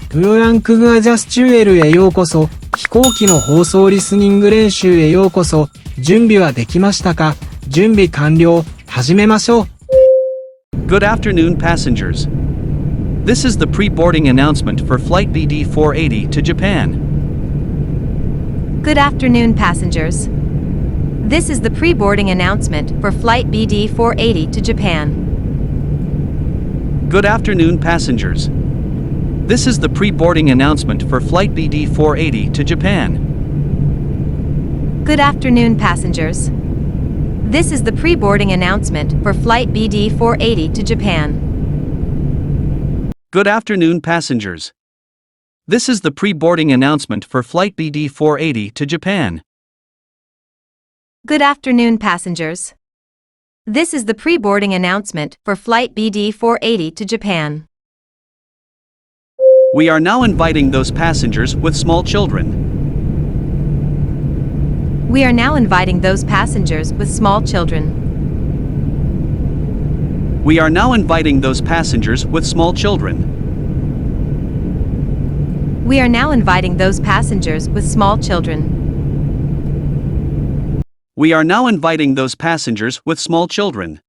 プロランクグアジャスチュエルへようこそ。飛行機の放送リスニング練習へようこそ。準備はできましたか？準備完了。始めましょう。Good afternoon, passengers. This is the pre-boarding announcement for Flight BD480 to Japan. Good afternoon, passengers. This is the pre-boarding announcement for Flight BD480 to Japan. Good afternoon, passengers. This is the pre-boarding announcement for Flight BD480 to Japan. Good afternoon, passengers. This is the pre-boarding announcement for Flight BD480 to Japan. Good afternoon, passengers. This is the pre-boarding announcement for Flight BD480 to Japan. Good afternoon, passengers. This is the pre-boarding announcement for Flight BD480 to Japan. We are now inviting those passengers with small children. We are now inviting those passengers with small children. We are now inviting those passengers with small children. We are now inviting those passengers with small children. We are now inviting those passengers with small children.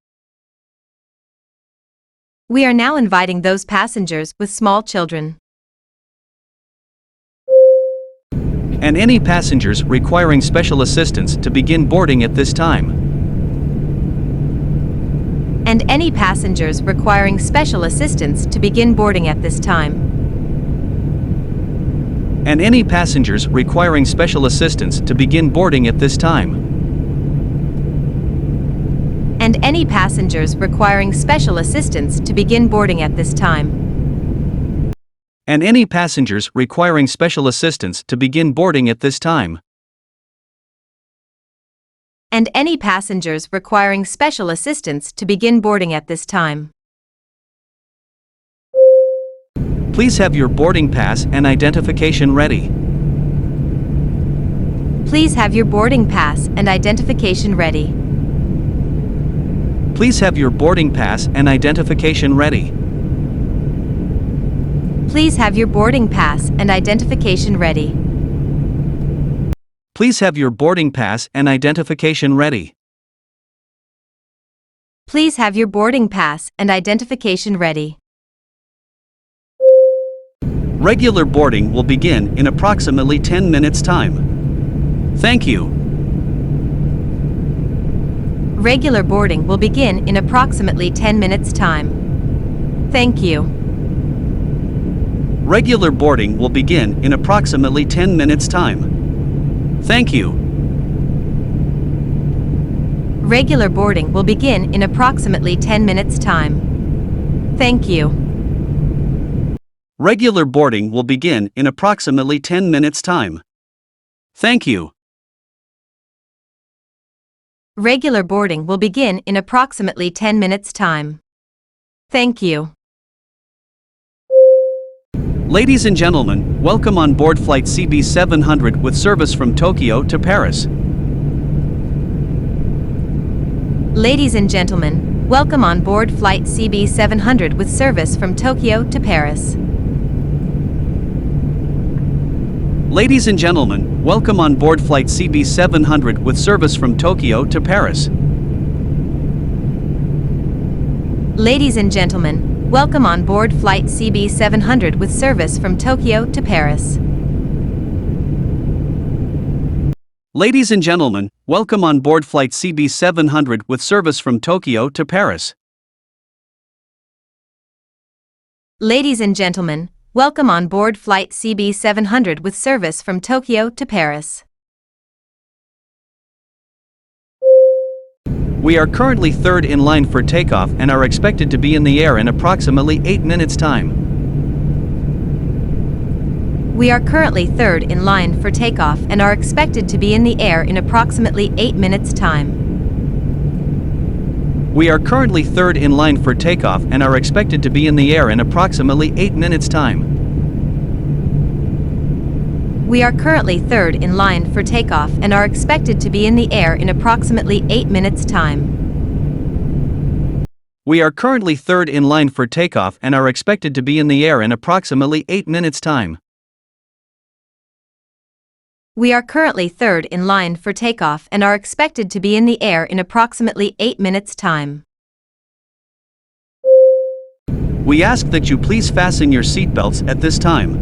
We are now inviting those passengers with small children. And any passengers requiring special assistance to begin boarding at this time. And any passengers requiring special assistance to begin boarding at this time. And any passengers requiring special assistance to begin boarding at this time. And any passengers requiring special assistance to begin boarding at this time. And any passengers requiring special assistance to begin boarding at this time. And any passengers requiring special assistance to begin boarding at this time. Please have your boarding pass and identification ready. Please have your boarding pass and identification ready. Please have your boarding pass and identification ready. Please have your boarding pass and identification ready. Please have your boarding pass and identification ready. Please have your boarding pass and identification ready. Regular boarding will begin in approximately 10 minutes' time. Thank you. Regular boarding will begin in approximately 10 minutes' time. Thank you. Regular boarding will begin in approximately 10 minutes' time. Thank you. Regular boarding will begin in approximately 10 minutes' time. Thank you. Regular boarding will begin in approximately 10 minutes' time. Thank you. Regular boarding will begin in approximately 10 minutes' time. Thank you. Ladies and gentlemen, welcome on board Flight CB700 with service from Tokyo to Paris. Ladies and gentlemen, welcome on board Flight CB700 with service from Tokyo to Paris. Ladies and gentlemen, welcome on board Flight CB700 with service from Tokyo to Paris. Ladies and gentlemen, welcome on board Flight CB700 with service from Tokyo to Paris. Ladies and gentlemen, welcome on board Flight CB700 with service from Tokyo to Paris. Ladies and gentlemen, welcome on board Flight CB700 with service from Tokyo to Paris. We are currently third in line for takeoff and are expected to be in the air in approximately 8 minutes' time. We are currently third in line for takeoff and are expected to be in the air in approximately 8 minutes' time. We are currently third in line for takeoff and are expected to be in the air in approximately 8 minutes' time. We are currently third in line for takeoff and are expected to be in the air in approximately 8 minutes' time. We are currently third in line for takeoff and are expected to be in the air in approximately 8 minutes' time. We are currently third in line for takeoff and are expected to be in the air in approximately 8 minutes' time. We ask that you please fasten your seatbelts at this time.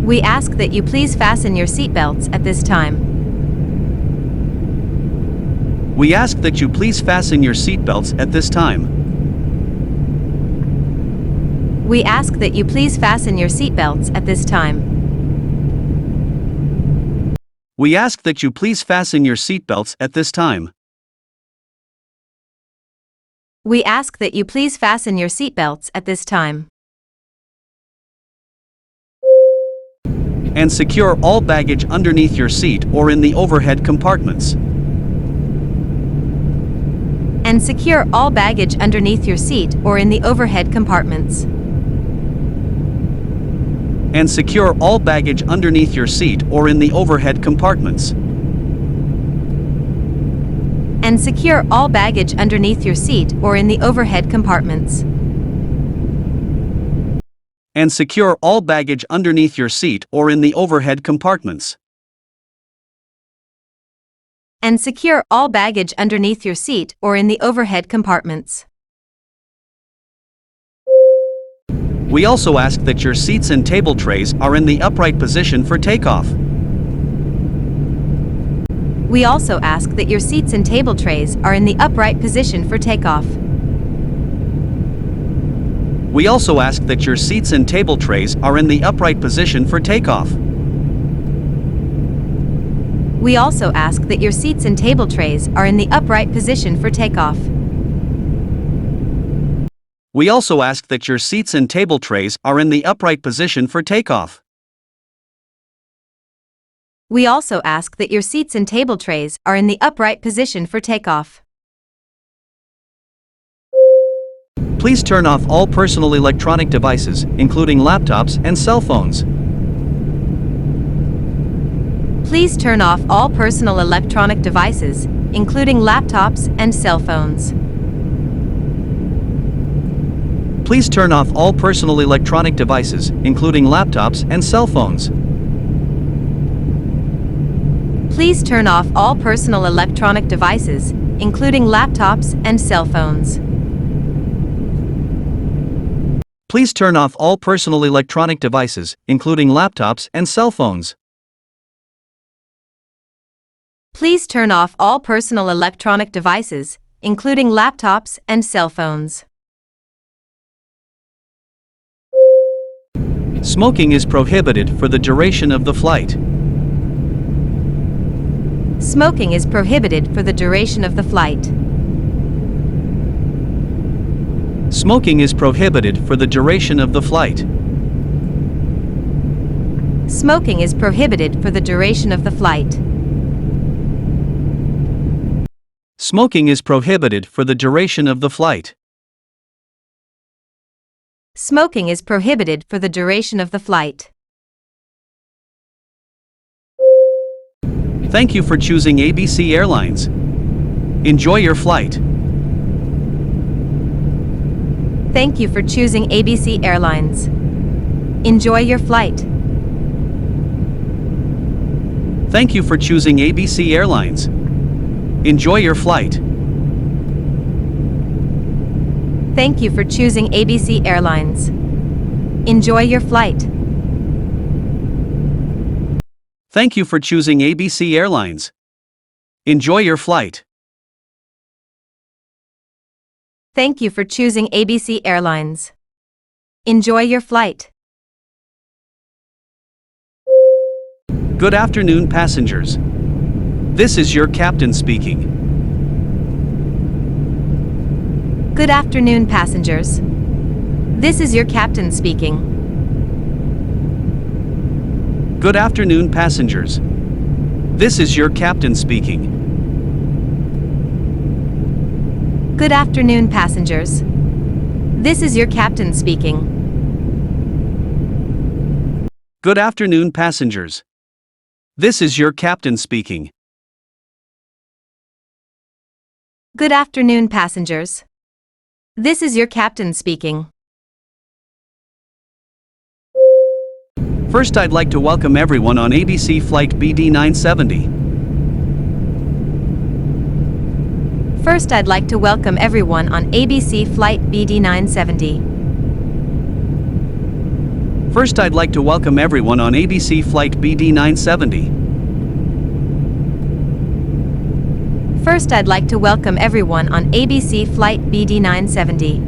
We ask that you please fasten your seatbelts at this time. We ask that you please fasten your seatbelts at this time. We ask that you please fasten your seatbelts at this time. We ask that you please fasten your seatbelts at this time. We ask that you please fasten your seatbelts at this time. And secure all baggage underneath your seat or in the overhead compartments. And secure all baggage underneath your seat or in the overhead compartments. And secure all baggage underneath your seat or in the overhead compartments. And secure all baggage underneath your seat or in the overhead compartments. And secure all baggage underneath your seat or in the overhead compartments. And secure all baggage underneath your seat or in the overhead compartments. We also ask that your seats and table trays are in the upright position for takeoff. We also ask that your seats and table trays are in the upright position for takeoff. We also ask that your seats and table trays are in the upright position for takeoff. We also ask that your seats and table trays are in the upright position for takeoff. We also ask that your seats and table trays are in the upright position for takeoff. We also ask that your seats and table trays are in the upright position for takeoff. Please turn off all personal electronic devices, including laptops and cell phones. Please turn off all personal electronic devices, including laptops and cell phones. Please turn off all personal electronic devices, including laptops and cell phones. Please turn off all personal electronic devices, including laptops and cell phones. Please turn off all personal electronic devices, including laptops and cell phones. Please turn off all personal electronic devices, including laptops and cell phones. Smoking is prohibited for the duration of the flight. Smoking is prohibited for the duration of the flight. Smoking is prohibited for the duration of the flight. Smoking is prohibited for the duration of the flight. Smoking is prohibited for the duration of the flight. Smoking is prohibited for the duration of the flight. Thank you for choosing ABC Airlines. Enjoy your flight. Thank you for choosing ABC Airlines. Enjoy your flight. Thank you for choosing ABC Airlines. Enjoy your flight. Thank you for choosing ABC Airlines. Enjoy your flight. Thank you for choosing ABC Airlines. Enjoy your flight. Thank you for choosing ABC Airlines. Enjoy your flight. Good afternoon, passengers. This is your captain speaking. Good afternoon, passengers. This is your captain speaking. Good afternoon, passengers. This is your captain speaking. Good afternoon, passengers. This is your captain speaking. Good afternoon, passengers. This is your captain speaking. Good afternoon, passengers. This is your captain speaking. First, I'd like to welcome everyone on ABC Flight BD 970. First, I'd like to welcome everyone on ABC Flight BD 970. First, I'd like to welcome everyone on ABC Flight BD 970. First, I'd like to welcome everyone on ABC Flight BD 970.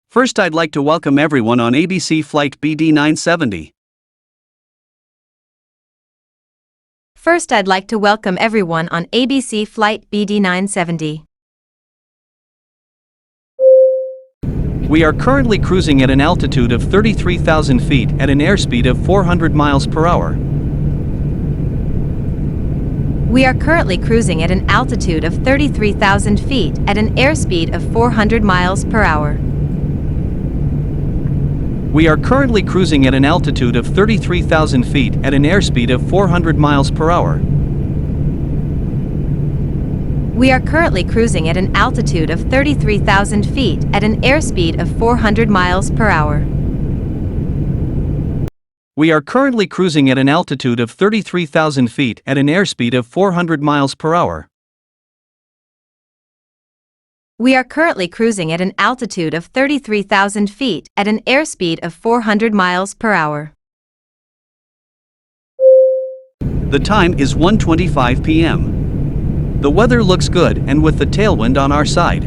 First, I'd like to welcome everyone on ABC Flight BD 970. First, I'd like to welcome everyone on ABC Flight BD 970. We are currently cruising at an altitude of 33,000 feet at an airspeed of 400 miles per hour. We are currently cruising at an altitude of 33,000 feet at an airspeed of 400 miles per hour. We are currently cruising at an altitude of 33,000 feet at an airspeed of 400 miles per hour. We are currently cruising at an altitude of 33,000 feet at an airspeed of 400 miles per hour. We are currently cruising at an altitude of 33,000 feet at an airspeed of 400 miles per hour. We are currently cruising at an altitude of 33,000 feet at an airspeed of 400 miles per hour. The time is 1:25 p.m. The weather looks good and with the tailwind on our side.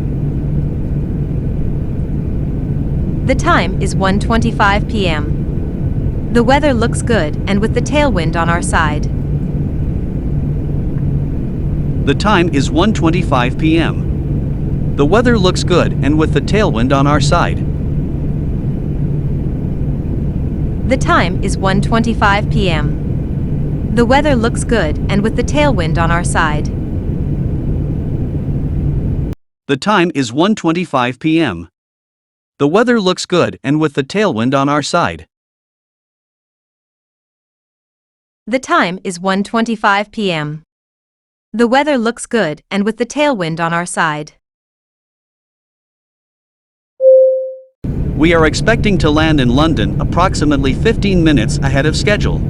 The time is 1:25 p.m. The weather looks good and with the tailwind on our side. The time is 1:25 p.m. The weather looks good and with the tailwind on our side. The time is 1:25 p.m. The weather looks good and with the tailwind on our side. The time is 1:25 p.m. The weather looks good and with the tailwind on our side. The time is 1:25 p.m. The weather looks good and with the tailwind on our side. We are expecting to land in London approximately 15 minutes ahead of schedule.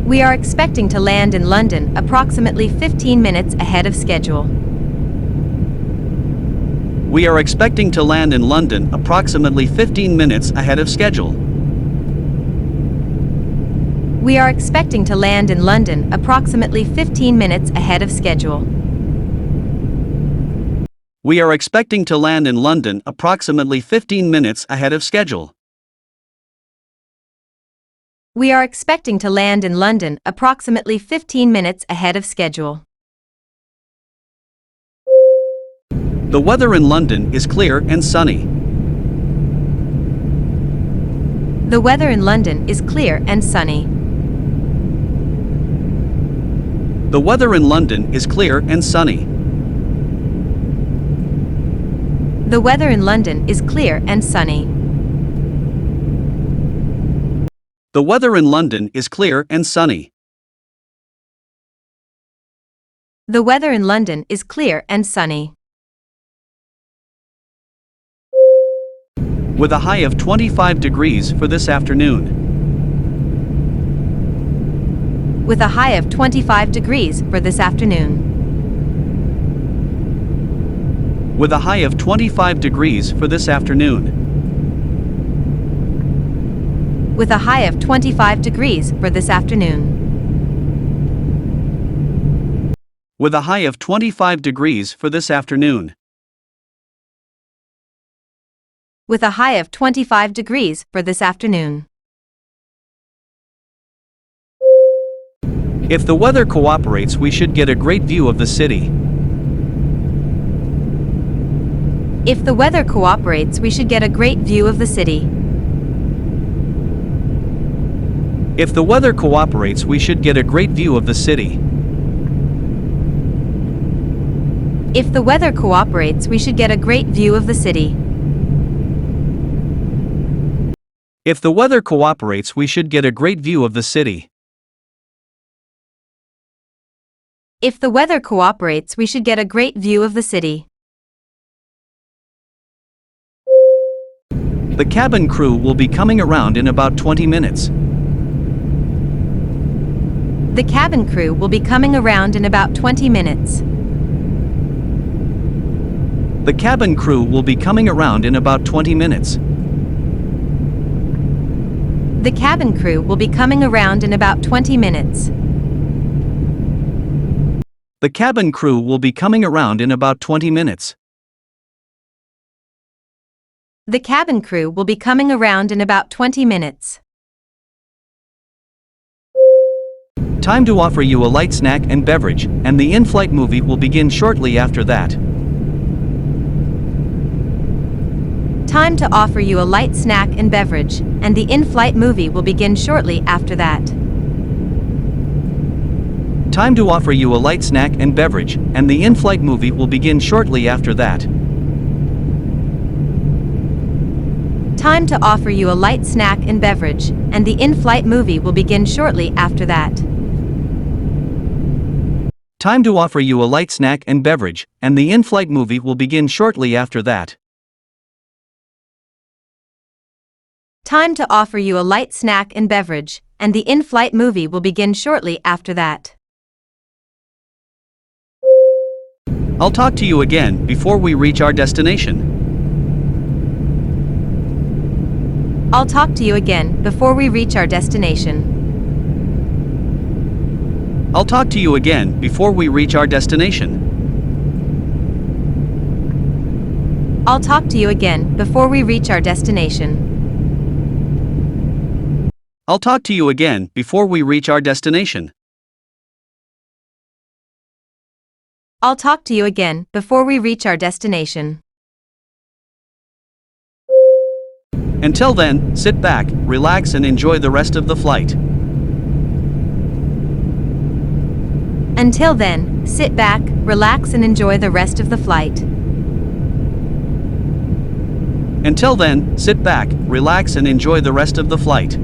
We are expecting to land in London approximately 15 minutes ahead of schedule. We are expecting to land in London approximately 15 minutes ahead of schedule. We are expecting to land in London approximately 15 minutes ahead of schedule. We are expecting to land in London approximately 15 minutes ahead of schedule. We are expecting to land in London approximately 15 minutes ahead of schedule. The weather in London is clear and sunny. The weather in London is clear and sunny. The weather in London is clear and sunny. The weather in London is clear and sunny. The weather in London is clear and sunny. The weather in London is clear and sunny. With a high of 25 degrees for this afternoon. With a high of 25 degrees for this afternoon. With a high of 25 degrees for this afternoon. With a high of 25 degrees for this afternoon. With a high of 25 degrees for this afternoon. With a high of 25 degrees for this afternoon. If the weather cooperates, we should get a great view of the city. If the weather cooperates, we should get a great view of the city. If the weather cooperates, we should get a great view of the city. If the weather cooperates, we should get a great view of the city. If the weather cooperates, we should get a great view of the city. If the weather cooperates, we should get a great view of the city. The cabin crew will be coming around in about 20 minutes. The cabin crew will be coming around in about 20 minutes. The cabin crew will be coming around in about 20 minutes. The cabin crew will be coming around in about 20 minutes. The cabin crew will be coming around in about 20 minutes. The cabin crew will be coming around in about 20 minutes. Time to offer you a light snack and beverage, and the in-flight movie will begin shortly after that. Time to offer you a light snack and beverage, and the in-flight movie will begin shortly after that. Time to offer you a light snack and beverage, and the in-flight movie will begin shortly after that. Time to offer you a light snack and beverage, and the in-flight movie will begin shortly after that. Time to offer you a light snack and beverage, and the in-flight movie will begin shortly after that. Time to offer you a light snack and beverage, and the in-flight movie will begin shortly after that. I'll talk to you again before we reach our destination. I'll talk to you again before we reach our destination. I'll talk to you again before we reach our destination. I'll talk to you again before we reach our destination. I'll talk to you again before we reach our destination. I'll talk to you again before we reach our destination. Until then, sit back, relax, and enjoy the rest of the flight. Until then, sit back, relax, and enjoy the rest of the flight. Until then, sit back, relax, and enjoy the rest of the flight.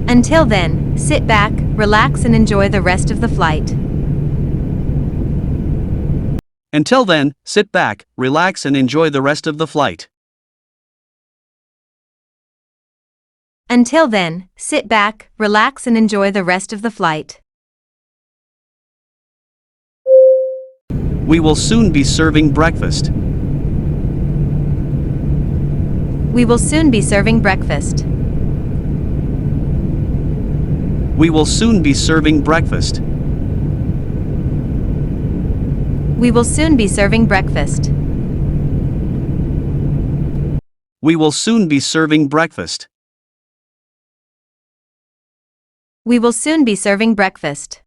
Until then, sit back, relax, and enjoy the rest of the flight. Until then, sit back, relax, and enjoy the rest of the flight. Until then, sit back, relax, and enjoy the rest of the flight. We will soon be serving breakfast. We will soon be serving breakfast. We will soon be serving breakfast. We will soon be serving breakfast. We will soon be serving breakfast. We will soon be serving breakfast.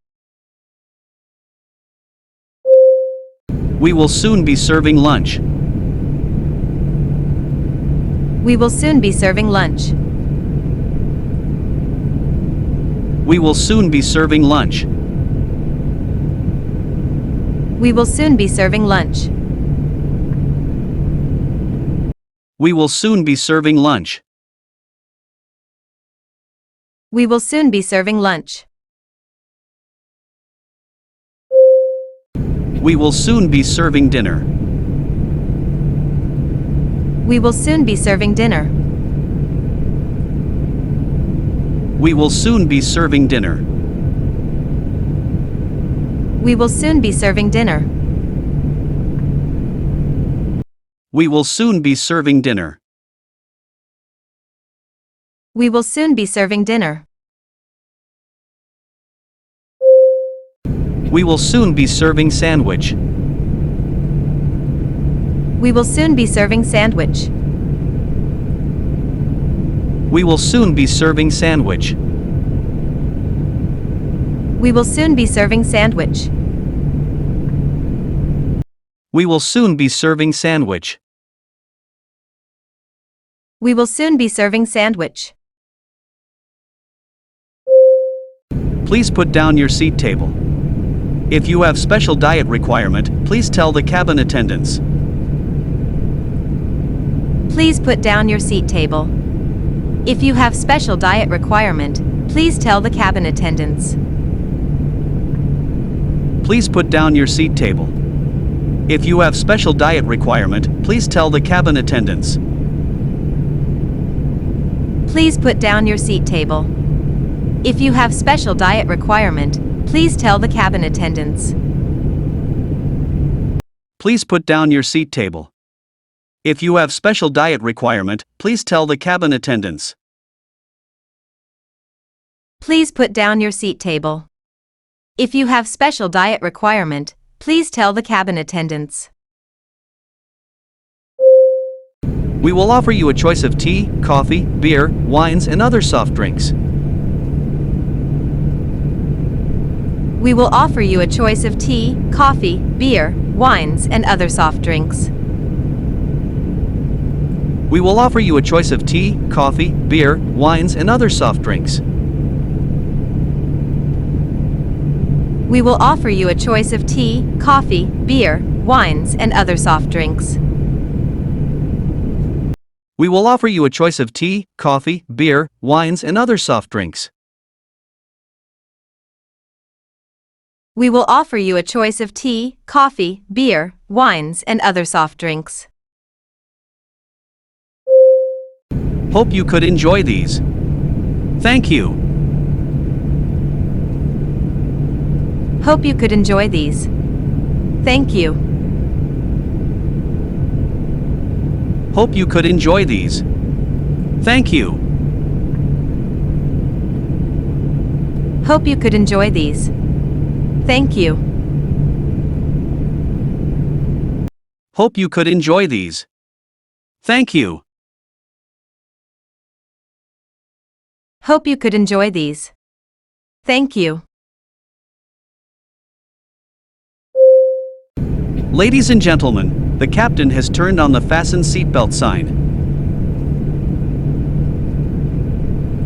We will soon be serving lunch. We will soon be serving lunch. We will soon be serving lunch. We will soon be serving lunch. We will soon be serving lunch. We will soon be serving lunch. We will soon be serving dinner. We will soon be serving dinner. We will soon be serving dinner. We will soon be serving dinner. We will soon be serving dinner. We will soon be serving dinner. We will soon be serving sandwich. We will soon be serving sandwich. We will soon be serving sandwich. We will soon be serving sandwich. We will soon be serving sandwich. We will soon be serving sandwich. Please put down your seat table. If you have special diet requirement, please tell the cabin attendants. Please put down your seat table. If you have special diet requirement, please tell the cabin attendants. Please put down your seat table. If you have special diet requirement, please tell the cabin attendants. Please put down your seat table. If you have special diet requirement, please tell the cabin attendants. Please put down your seat table. If you have special diet requirement, please tell the cabin attendants. Please put down your seat table. If you have special diet requirement, please tell the cabin attendants. We will offer you a choice of tea, coffee, beer, wines, and other soft drinks. We will offer you a choice of tea, coffee, beer, wines, and other soft drinks. We will offer you a choice of tea, coffee, beer, wines, and other soft drinks. We will offer you a choice of tea, coffee, beer, wines, and other soft drinks. We will offer you a choice of tea, coffee, beer, wines, and other soft drinks. We will offer you a choice of tea, coffee, beer, wines, and other soft drinks. Hope you could enjoy these. Thank you. Hope you could enjoy these. Thank you. Hope you could enjoy these. Thank you. Hope you could enjoy these. Thank you. Hope you could enjoy these. Thank you. Hope you could enjoy these. Thank you. Ladies and gentlemen, the captain has turned on the fasten seatbelt sign.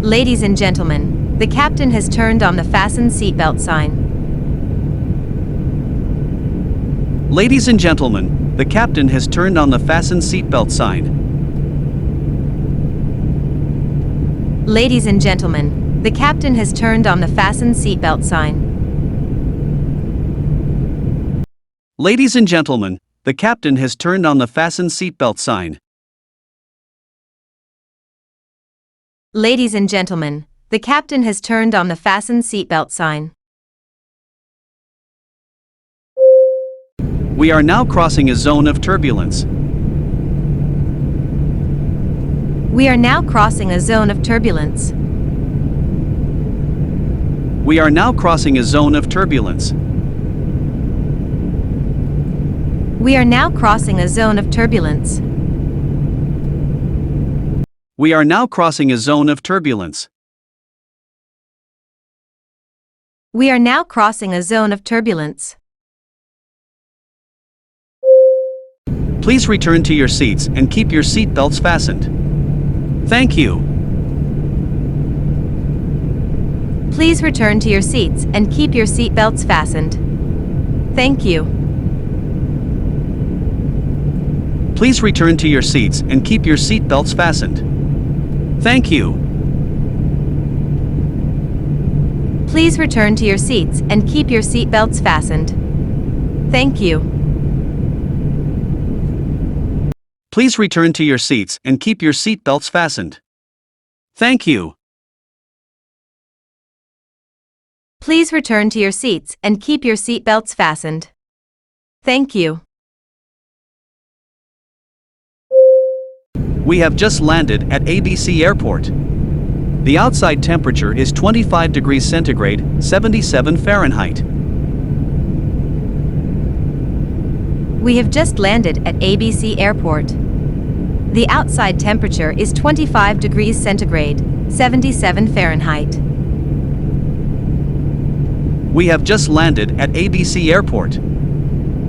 Ladies and gentlemen, the captain has turned on the fasten seatbelt sign. Ladies and gentlemen, the captain has turned on the fasten seatbelt sign. Ladies and gentlemen, the captain has turned on the fasten seatbelt sign. Ladies and gentlemen, the captain has turned on the fasten seatbelt sign. Ladies and gentlemen, the captain has turned on the fasten seatbelt sign. We are now crossing a zone of turbulence. We are now crossing a zone of turbulence. We are now crossing a zone of turbulence. We are now crossing a zone of turbulence. We are now crossing a zone of turbulence. We are now crossing a zone of turbulence. Please return to your seats and keep your seat belts fastened. Thank you. Please return to your seats and keep your seat belts fastened. Thank you. Please return to your seats and keep your seat belts fastened. Thank you. Please return to your seats and keep your seat belts fastened. Thank you. Please return to your seats and keep your seat belts fastened. Thank you. Please return to your seats and keep your seat belts fastened. Thank you. We have just landed at ABC Airport. The outside temperature is 25 degrees centigrade, 77 Fahrenheit. We have just landed at ABC Airport. The outside temperature is 25 degrees centigrade, 77 Fahrenheit. We have just landed at ABC Airport.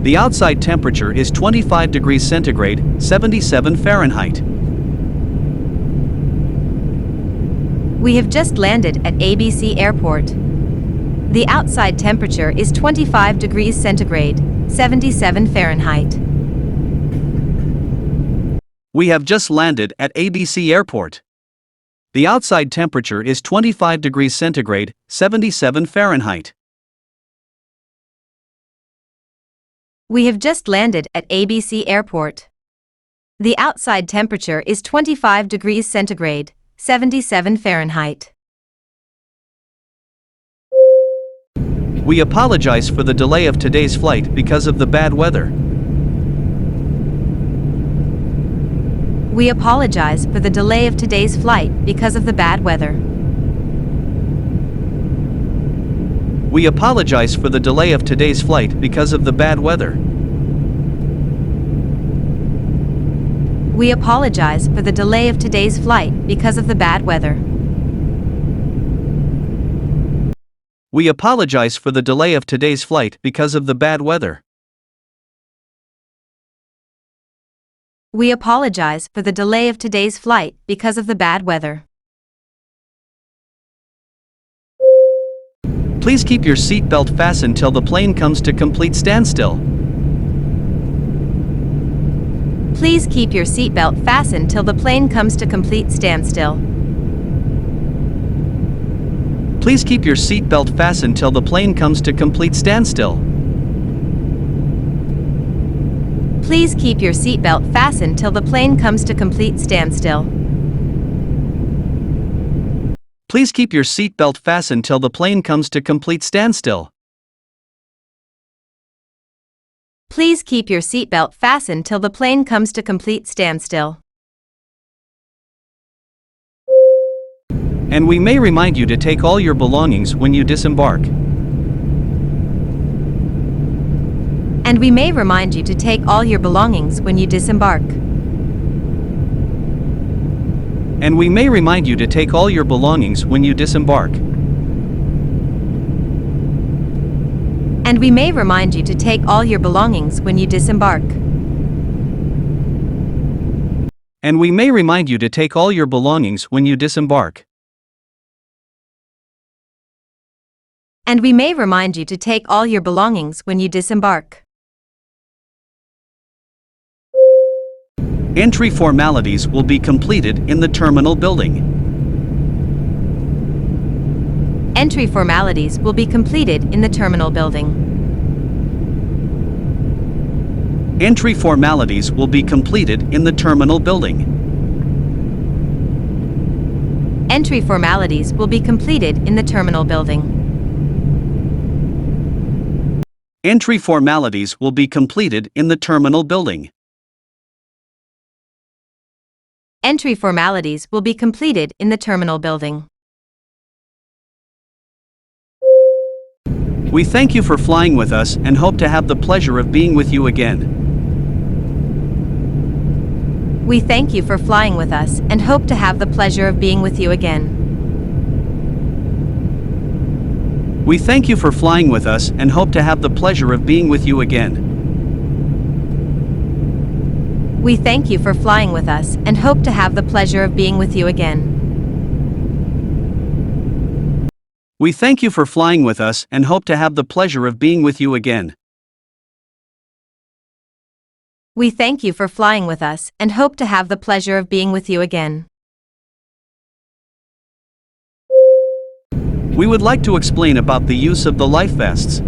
The outside temperature is 25 degrees centigrade, 77 Fahrenheit. We have just landed at ABC Airport. The outside temperature is 25 degrees centigrade, 77 Fahrenheit. We have just landed at ABC Airport. The outside temperature is 25 degrees centigrade, 77 Fahrenheit. We have just landed at ABC Airport. The outside temperature is 25 degrees centigrade, 77 Fahrenheit. We apologize for the delay of today's flight because of the bad weather. We apologize for the delay of today's flight because of the bad weather. We apologize for the delay of today's flight because of the bad weather. We apologize for the delay of today's flight because of the bad weather. We apologize for the delay of today's flight because of the bad weather. We apologize for the delay of today's flight because of the bad weather. Please keep your seatbelt fastened till the plane comes to complete standstill. Please keep your seatbelt fastened till the plane comes to complete standstill. Please keep your seatbelt fastened till the plane comes to complete standstill. Please keep your seatbelt fastened till the plane comes to complete standstill. Please keep your seatbelt fastened till the plane comes to complete standstill. Please keep your seatbelt fastened till the plane comes to complete standstill. And we may remind you to take all your belongings when you disembark. And we may remind you to take all your belongings when you disembark. And we may remind you to take all your belongings when you disembark. And we may remind you to take all your belongings when you disembark. And we may remind you to take all your belongings when you disembark. And we may remind you to take all your belongings when you disembark. Entry formalities will be completed in the terminal building. Entry formalities will be completed in the terminal building. Entry formalities will be completed in the terminal building. Entry formalities will be completed in the terminal building. Entry formalities will be completed in the terminal building. Entry formalities will be completed in the terminal building. We thank you for flying with us and hope to have the pleasure of being with you again. We thank you for flying with us and hope to have the pleasure of being with you again. We thank you for flying with us and hope to have the pleasure of being with you again. We thank you for flying with us and hope to have the pleasure of being with you again. We thank you for flying with us and hope to have the pleasure of being with you again. We thank you for flying with us and hope to have the pleasure of being with you again. We would like to explain about the use of the life vests.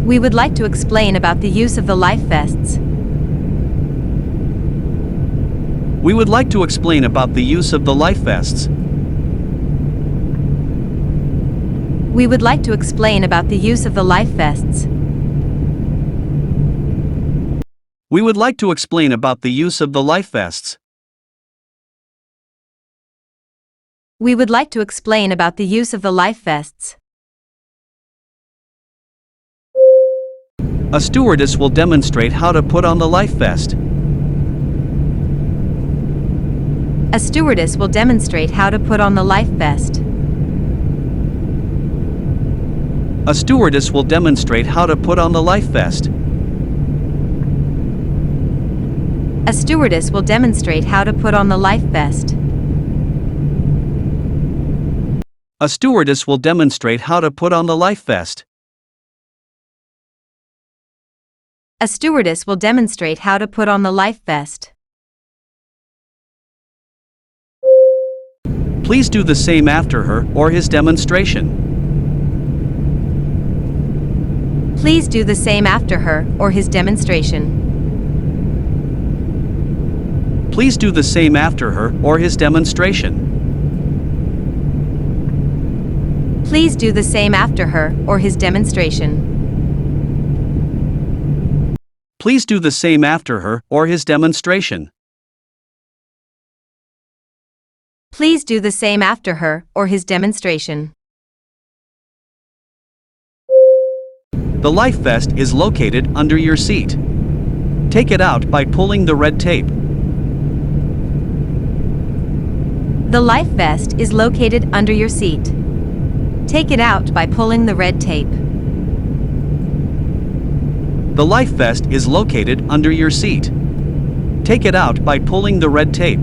We would like to explain about the use of the life vests. We would like to explain about the use of the life vests. We would like to explain about the use of the life vests. We would like to explain about the use of the life vests. We would like to explain about the use of the life vests. A stewardess will demonstrate how to put on the life vest. A stewardess will demonstrate how to put on the life vest. A stewardess will demonstrate how to put on the life vest. A stewardess will demonstrate how to put on the life vest. A stewardess will demonstrate how to put on the life vest. A stewardess will demonstrate how to put on the life vest. Please do the same after her or his demonstration. Please do the same after her or his demonstration. Please do the same after her or his demonstration. Please do the same after her or his demonstration. Please do the same after her or his demonstration. Please do the same after her or his demonstration. The life vest is located under your seat. Take it out by pulling the red tape. The life vest is located under your seat. Take it out by pulling the red tape. The life vest is located under your seat. Take it out by pulling the red tape.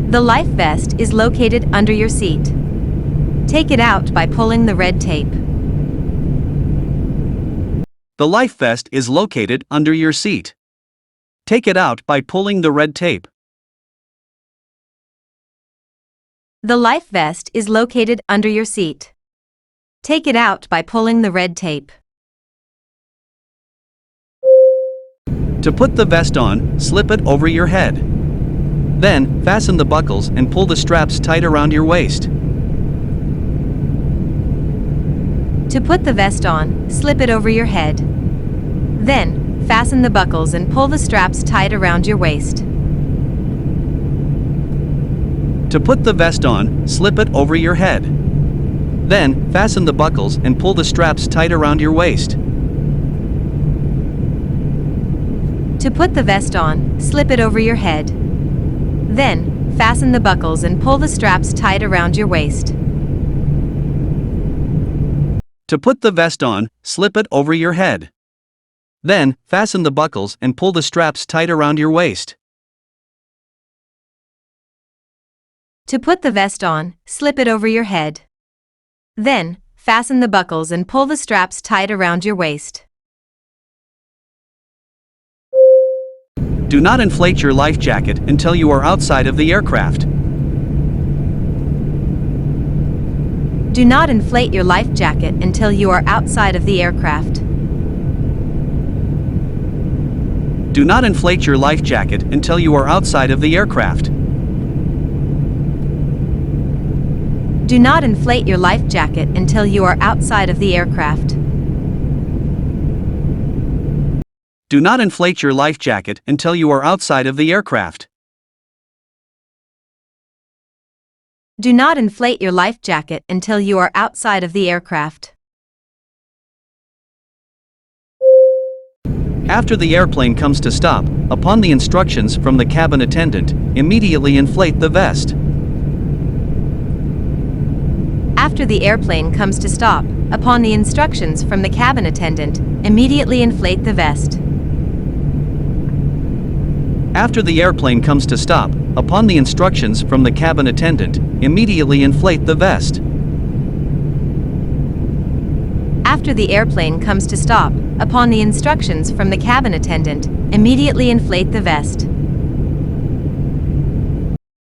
The life vest is located under your seat. Take it out by pulling the red tape. The life vest is located under your seat. Take it out by pulling the red tape. The life vest is located under your seat. Take it out by pulling the red tape. To put the vest on, slip it over your head. Then, fasten the buckles and pull the straps tight around your waist. To put the vest on, slip it over your head. Then, fasten the buckles and pull the straps tight around your waist. To put the vest on, slip it over your head. Then, fasten the buckles and pull the straps tight around your waist. To put the vest on, slip it over your head. Then, fasten the buckles and pull the straps tight around your waist. To put the vest on, slip it over your head. Then, fasten the buckles and pull the straps tight around your waist. To put the vest on, slip it over your head. Then, fasten the buckles and pull the straps tight around your waist. Do not inflate your life jacket until you are outside of the aircraft. Do not inflate your life jacket until you are outside of the aircraft. Do not inflate your life jacket until you are outside of the aircraft. Do not inflate your life jacket until you are outside of the aircraft. Do not inflate your life jacket until you are outside of the aircraft. Do not inflate your life jacket until you are outside of the aircraft. After the airplane comes to stop, upon the instructions from the cabin attendant, immediately inflate the vest. After the airplane comes to stop, upon the instructions from the cabin attendant, immediately inflate the vest. After the airplane comes to stop, upon the instructions from the cabin attendant, immediately inflate the vest. After the airplane comes to stop, upon the instructions from the cabin attendant, immediately inflate the vest.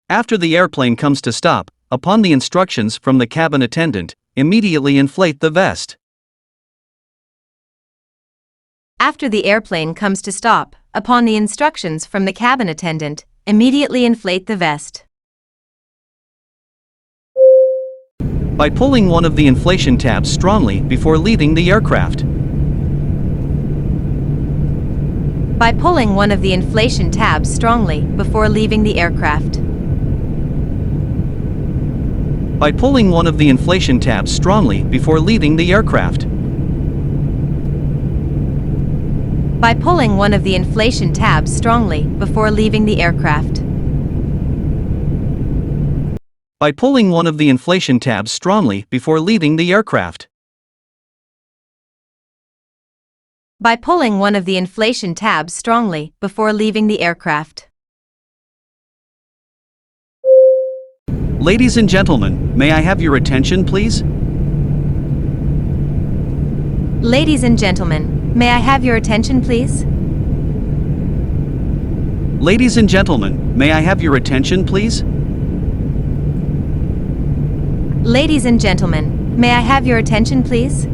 After the airplane comes to stop, upon the instructions from the cabin attendant, immediately inflate the vest. After the airplane comes to stop, upon the instructions from the cabin attendant, immediately inflate the vest. By pulling one of the inflation tabs strongly before leaving the aircraft. By pulling one of the inflation tabs strongly before leaving the aircraft. By pulling one of the inflation tabs strongly before leaving the aircraft. By pulling one of the inflation tabs strongly before leaving the aircraft. By pulling one of the inflation tabs strongly before leaving the aircraft. By pulling one of the inflation tabs strongly before leaving the aircraft. Ladies and gentlemen, may I have your attention, please? Ladies and gentlemen, may I have your attention, please? Ladies and gentlemen, may I have your attention, please? Ladies and gentlemen, May I have your attention, please?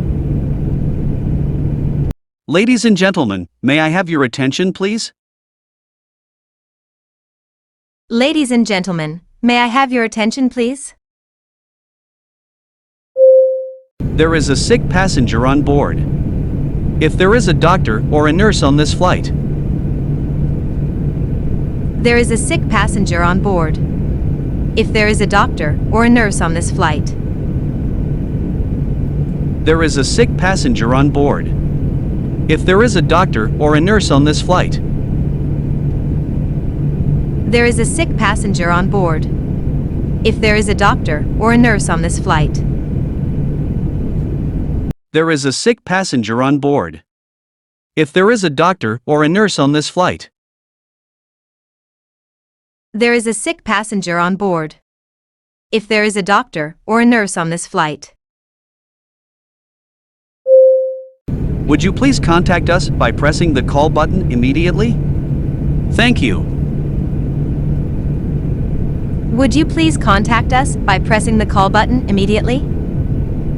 Ladies and gentlemen, may I have your attention, please? Ladies and gentlemen, may I have your attention, please? There is a sick passenger on board. If there is a doctor or a nurse on this flight, There is a sick passenger on board. If there is a doctor or a nurse on this flight, there is a sick passenger on board. If there is a doctor or a nurse on this flight, there is a sick passenger on board. If there is a doctor or a nurse on this flight, there is a sick passenger on board. If there is a doctor or a nurse on this flight, there is a sick passenger on board. If there is a doctor or a nurse on this flight, would you please contact us by pressing the call button immediately? Thank you. would you please contact us by pressing the call button immediately?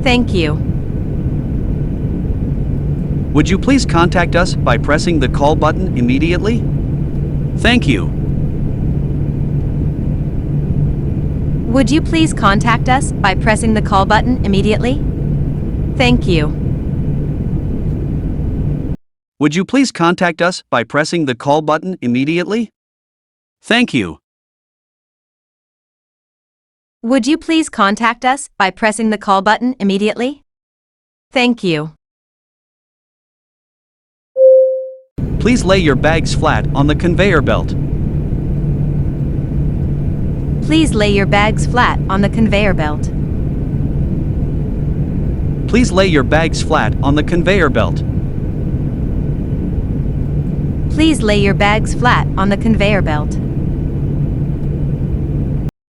Thank you. Would you please contact us by pressing the call button immediately? Thank you. Would you please contact us by pressing the call button immediately? Thank you. Would you please contact us by pressing the call button immediately? Thank you. Would you please contact us by pressing the call button immediately? Thank you. Please lay your bags flat on the conveyor belt. Please lay your bags flat on the conveyor belt. Please lay your bags flat on the conveyor belt. Please lay your bags flat on the conveyor belt.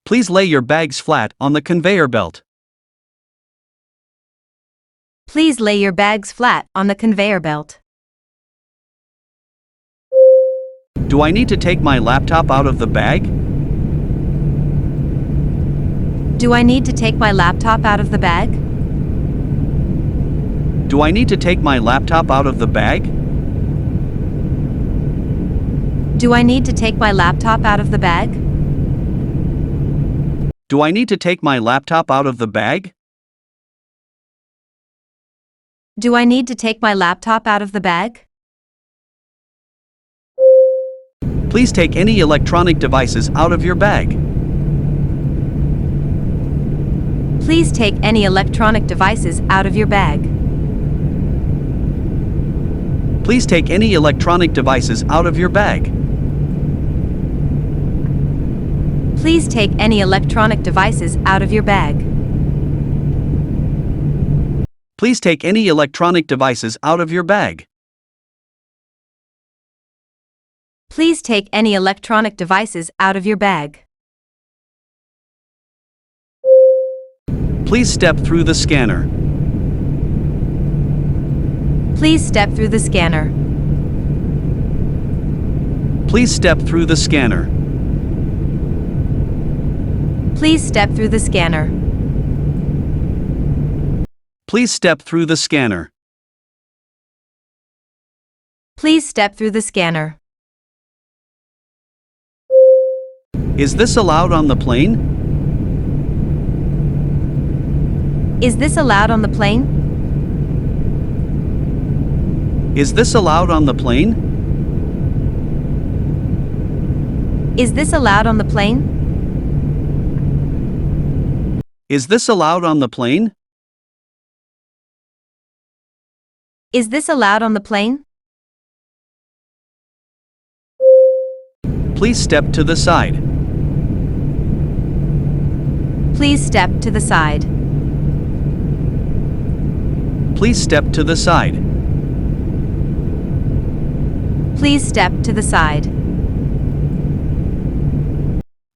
Please lay your bags flat on the conveyor belt. Please lay your bags flat on the conveyor belt. Do I need to take my laptop out of the bag? Do I need to take my laptop out of the bag? Do I need to take my laptop out of the bag? Do I need to take my laptop out of the bag? Do I need to take my laptop out of the bag? Do I need to take my laptop out of the bag? Please take any electronic devices out of your bag. Please take any electronic devices out of your bag. Please take any electronic devices out of your bag. Please take any electronic devices out of your bag. Please take any electronic devices out of your bag. Please take any electronic devices out of your bag. Please step through the scanner. Please step through the scanner. Please step through the scanner. Please step through the scanner. Please step through the scanner. Please step through the scanner. Is this allowed on the plane? Is this allowed on the plane? Is this allowed on the plane? Is this allowed on the plane? Is this allowed on the plane? Is this allowed on the plane? Please step to the side. Please step to the side. Please step to the side. Please step to the side.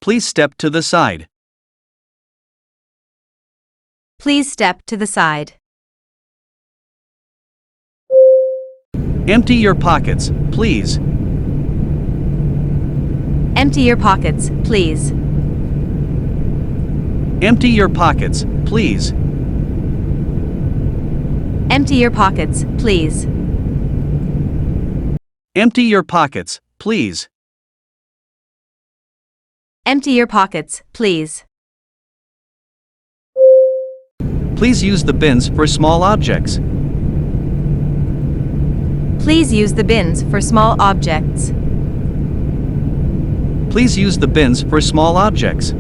Please step to the side. Please step to the side. Empty your pockets, please. Empty your pockets, please. Empty your pockets, please. Empty your pockets, please. Empty your pockets, please. Empty your pockets, please. Please use the bins for small objects. Please use the bins for small objects. Please use the bins for small objects.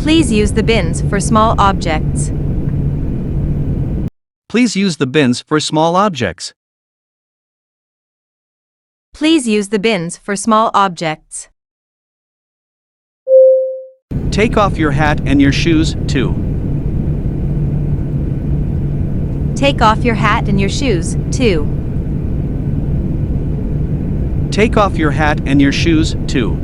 Please use the bins for small objects. Please use the bins for small objects. Please use the bins for small objects. Take off your hat and your shoes, too. Take off your hat and your shoes, too. Take off your hat and your shoes, too.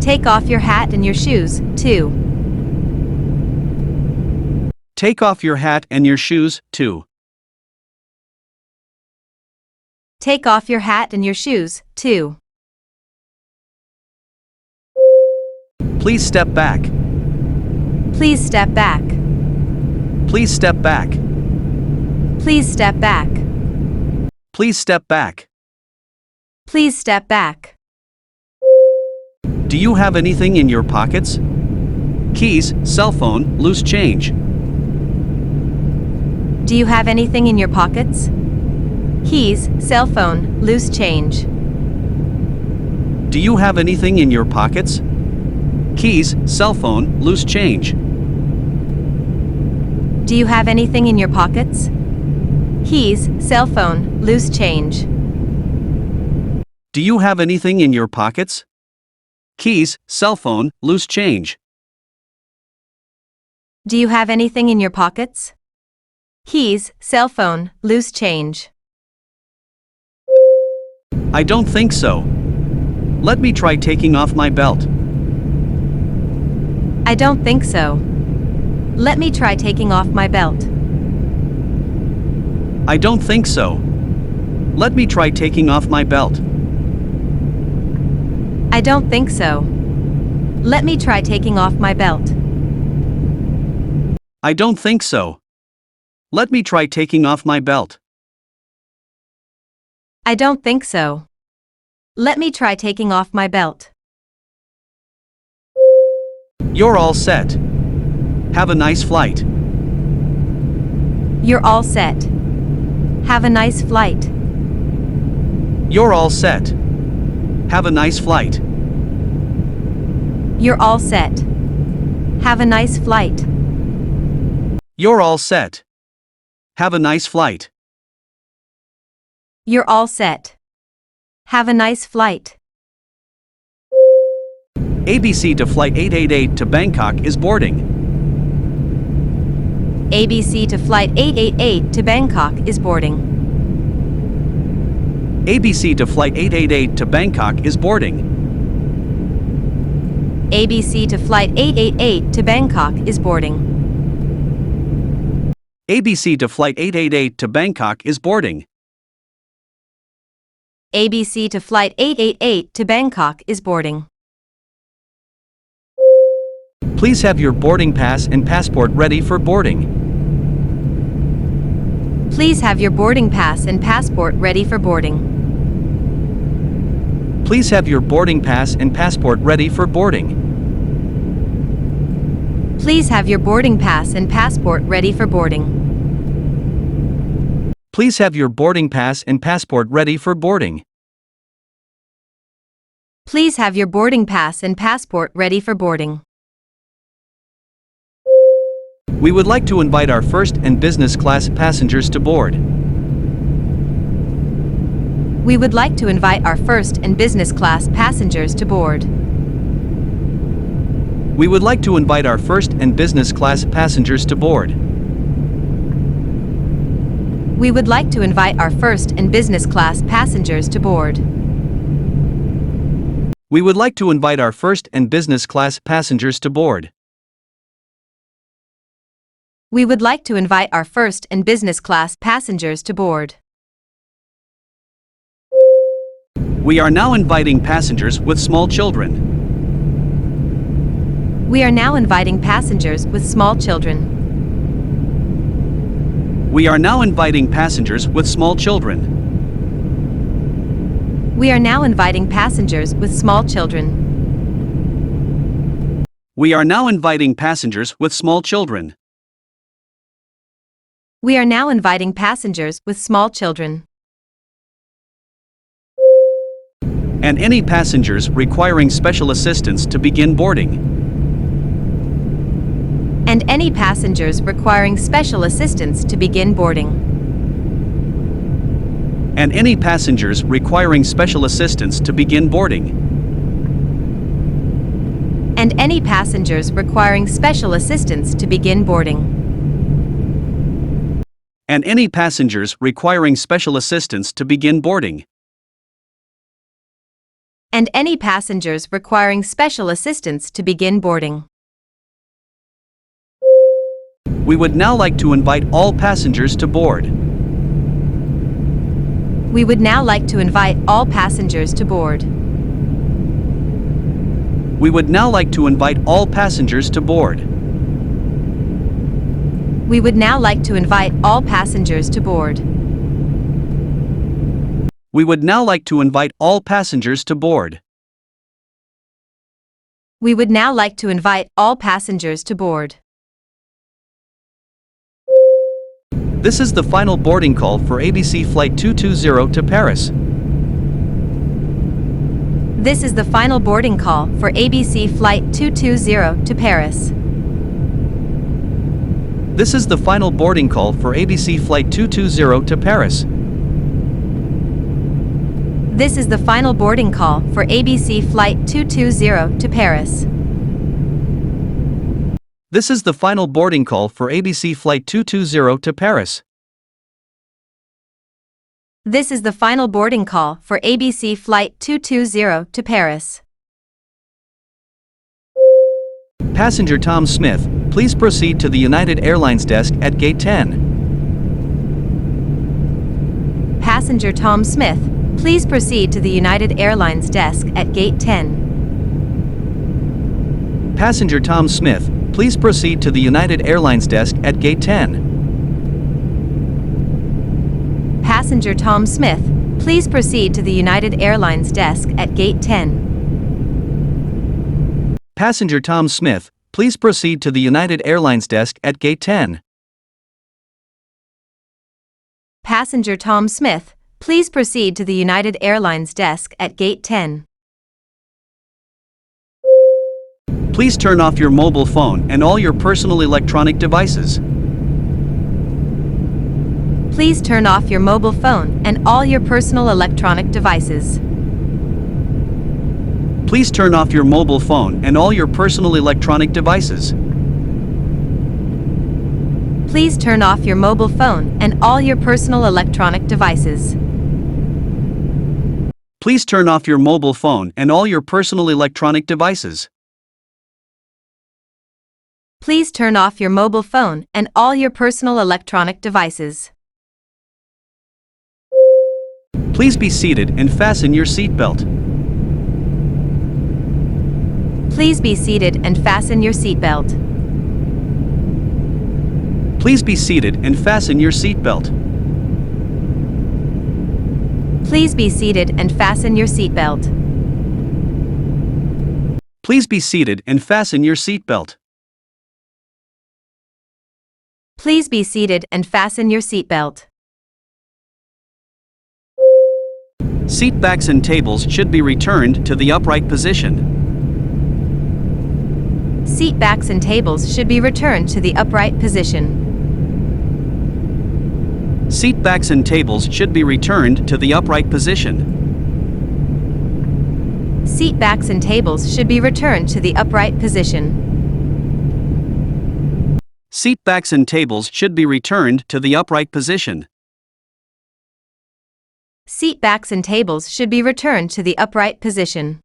Take off your hat and your shoes, too. Take off your hat and your shoes, too. Take off your hat and your shoes, too. Please step back. Please step back. Please step back. Please step back. Please step back. Please step back. Do you have anything in your pockets? Keys, cell phone, loose change. Do you have anything in your pockets? Keys, cell phone, loose change. Do you have anything in your pockets? Keys, cell phone, loose change. Do you have anything in your pockets? Keys, cell phone, loose change. Do you have anything in your pockets? Keys, cell phone, loose change. Do you have anything in your pockets? Keys, cell phone, loose change. I don't think so. Let me try taking off my belt. I don't think so. Let me try taking off my belt. I don't think so. Let me try taking off my belt. I don't think so. Let me try taking off my belt. I don't think so. Let me try taking off my belt. I don't think so. Let me try taking off my belt. You're all set. Have a nice flight. You're all set. Have a nice flight. You're all set. Have a nice flight. You're all set. Have a nice flight. You're all set. Have a nice flight. You're all set. Have a nice flight. ABC to Flight 888 to Bangkok is boarding. ABC to Flight 888 to Bangkok is boarding. ABC to Flight 888 to Bangkok is boarding. ABC to Flight 888 to Bangkok is boarding. ABC to Flight 888 to Bangkok is boarding. ABC to Flight 888 to Bangkok is boarding. Please have your boarding pass and passport ready for boarding. Please have your boarding pass and passport ready for boarding. Please have your boarding pass and passport ready for boarding. Please have your boarding pass and passport ready for boarding. Please have your boarding pass and passport ready for boarding. Please have your boarding pass and passport ready for boarding. We would like to invite our first and business class passengers to board. We would like to invite our first and business class passengers to board. We would like to invite our first and business class passengers to board. We would like to invite our first and business class passengers to board. We would like to invite our first and business class passengers to board. We would like to invite our first and business class passengers to board. We are now inviting passengers with small children. We are now inviting passengers with small children. We are now inviting passengers with small children. We are now inviting passengers with small children. We are now inviting passengers with small children. We are now inviting passengers with small children. And any passengers requiring special assistance to begin boarding. And any passengers requiring special assistance to begin boarding. And any passengers requiring special assistance to begin boarding. And any passengers requiring special assistance to begin boarding. And any passengers requiring special assistance to begin boarding. And any passengers requiring special assistance to begin boarding. We would now like to invite all passengers to board. We would now like to invite all passengers to board. We would now like to invite all passengers to board. We would now like to invite all passengers to board. We would now like to invite all passengers to board. We would now like to invite all passengers to board. This is the final boarding call for ABC Flight 220 to Paris. This is the final boarding call for ABC Flight 220 to Paris. This is the final boarding call for ABC Flight 220 to Paris. This is the final boarding call for ABC Flight 220 to Paris. This is the final boarding call for ABC Flight 220 to Paris. This is the final boarding call for ABC Flight 220 to Paris. Passenger Tom Smith, please proceed to the United Airlines desk at Gate 10. Passenger Tom Smith, please proceed to the United Airlines desk at Gate 10. Passenger Tom Smith, please proceed to the United Airlines desk at Gate 10. Passenger Tom Smith, please proceed to the United Airlines desk at Gate 10. Passenger Tom Smith, please proceed to the United Airlines desk at Gate 10. Passenger Tom Smith, please proceed to the United Airlines desk at Gate 10. Please turn off your mobile phone and all your personal electronic devices. Please turn off your mobile phone and all your personal electronic devices. Please turn off your mobile phone and all your personal electronic devices. Please turn off your mobile phone and all your personal electronic devices. Please turn off your mobile phone and all your personal electronic devices. Please turn off your mobile phone and all your personal electronic devices. Please be seated and fasten your seatbelt. Please be seated and fasten your seatbelt. Please be seated and fasten your seatbelt. Please be seated and fasten your seatbelt. Please be seated and fasten your seatbelt. Please be seated and fasten your seatbelt. Seat backs and tables should be returned to the upright position. Seat backs and tables should be returned to the upright position. Seat backs and tables should be returned to the upright position. Seat backs and tables should be returned to the upright position. Seat backs and tables should be returned to the upright position. Seat backs and tables should be returned to the upright position.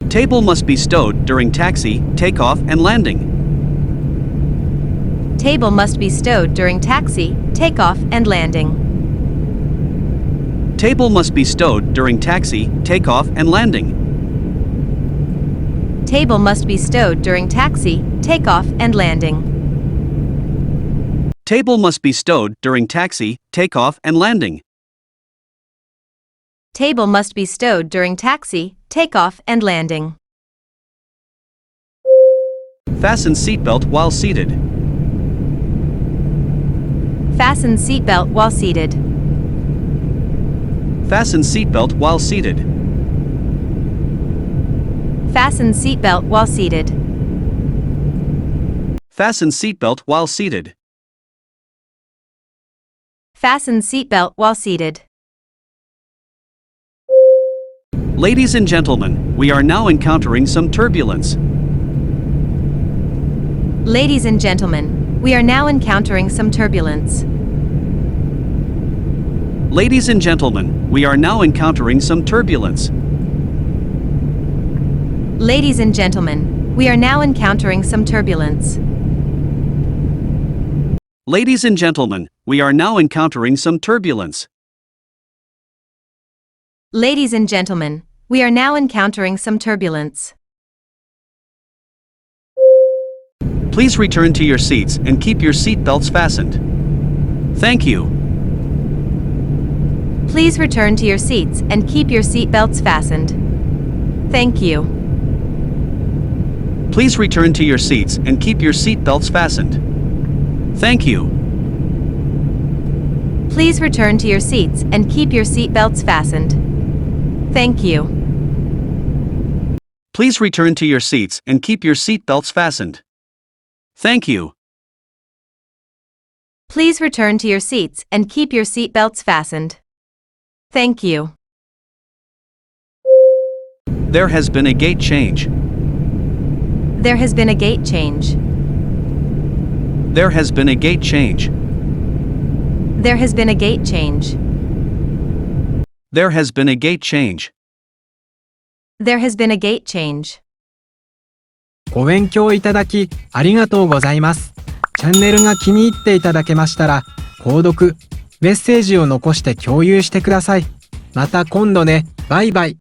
Table must be stowed during taxi, takeoff, and landing. Table must be stowed during taxi, takeoff, and landing. Table must be stowed during taxi, takeoff, and landing. Table must be stowed during taxi, takeoff, and landing. Table must be stowed during taxi, takeoff, and landing. Table must be stowed during taxi, takeoff, and landing. Fasten seatbelt while seated. Fasten seatbelt while seated. Fasten seatbelt while seated. Fasten seatbelt while seated. Fasten seatbelt while seated. Fasten seatbelt while seated. Ladies and gentlemen, we are now encountering some turbulence. Ladies and gentlemen, we are now encountering some turbulence. Ladies and gentlemen, we are now encountering some turbulence. Ladies and gentlemen, we are now encountering some turbulence. Ladies and gentlemen, we are now encountering some turbulence. Ladies and gentlemen, we are now encountering some turbulence. Please return to your seats and keep your seat belts fastened. Thank you. Please return to your seats and keep your seat belts fastened. Thank you. Please return to your seats and keep your seat belts fastened. Thank you. Please return to your seats and keep your seat belts fastened. Thank you. Please return to your seats and keep your seat belts fastened. Thank you. Please return to your seats and keep your seat belts fastened. Thank you. There has been a gate change. There has been a gate change. There has been a gate change. There has been a gate change. There has been a gate change. There has been a gate change. ご勉強いただきありがとうございます。チャンネルが気に入っていただけましたら、購読、メッセージを残して共有してください。また今度ね。バイバイ。